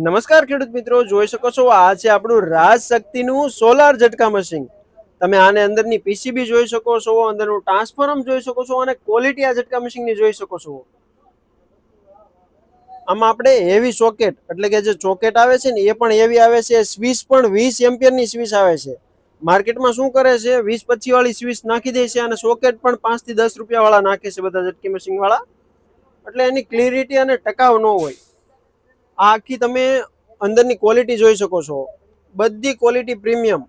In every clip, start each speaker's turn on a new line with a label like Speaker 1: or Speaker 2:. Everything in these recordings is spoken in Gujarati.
Speaker 1: નમસ્કાર ખેડૂત મિત્રો, જોઈ શકો છો આ છે આપણું રાજ શક્તિનું સોલાર ઝટકા મશીન. તમે આને અંદરની પીસીબી જોઈ શકો છો, અંદરનું ટ્રાન્સફોર્મ જોઈ શકો છો અને ક્વોલિટી આ ઝટકા મશીનની જોઈ શકો છો. આમાં આપણે હેવી સોકેટ એટલે કે જે ચોકેટ આવે છે ને એ પણ હેવી આવે છે. સ્વિચ પણ 20 એમ્પિયરની સ્વિચ આવે છે. માર્કેટમાં શું કરે છે, 20-25 વાળી સ્વિચ નાખી દે છે અને સોકેટ પણ 5 થી 10 રૂપિયા વાળા નાખે છે બધા ઝટકી મશીન વાળા. એટલે એની ક્લિયરિટી અને ટકાવ ન હોય. આ આખી તમે અંદરની ક્વોલિટી જોઈ શકો છો, બધી ક્વોલિટી પ્રીમિયમ.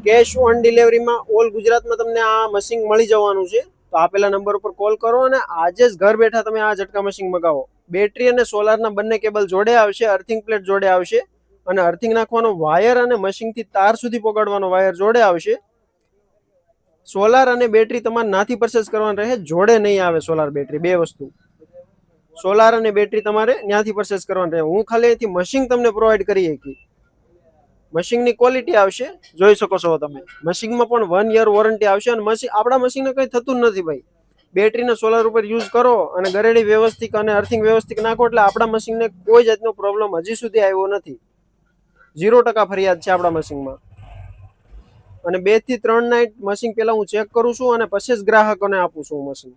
Speaker 1: કેશ ઓન ડિલિવરીમાં ઓલ ગુજરાતમાં તમને આ મશીન મળી જવાનું છે. તો આપેલા નંબર ઉપર કોલ કરો અને આજે જ ઘર બેઠા તમે આ ઝટકા મશીન મગાવો. બેટરી અને સોલારના બંને કેબલ જોડે આવશે, અર્થિંગ પ્લેટ જોડે આવશે અને અર્થિંગ નાખવાનો વાયર અને મશીનથી તાર સુધી પકડવાનો વાયર જોડે આવશે. સોલાર અને બેટરી તમારે નાથી પરચેસ કરવાની રહે, જોડે નહીં આવે. સોલાર બેટરી બે વસ્તુ, સોલાર અને બેટરી તમારે ત્યાંથી પરચેસ કરવાની રહે. હું ખાલી અહીંથી મશીન તમને પ્રોવાઈડ કરી શકી. મશીનની ક્વોલિટી આવશે, જોઈ શકો છો તમે. મશીનમાં પણ 1 યર વોરંટી આવશે અને મશીન આપણા મશીનને કંઈ થતું જ નથી ભાઈ. બેટરીને સોલાર ઉપર યુઝ કરો અને ગરેડી વ્યવસ્થિત અને અર્થિંગ વ્યવસ્થિત નાખો એટલે આપણા મશીનને કોઈ જાતનો પ્રોબ્લેમ હજી સુધી આવ્યો નથી. 0% ફરિયાદ છે આપણા મશીનમાં. અને 2 થી 3 નાઇટ મશીન પહેલા હું ચેક કરું છું અને પછી જ ગ્રાહકોને આપું છું મશીન.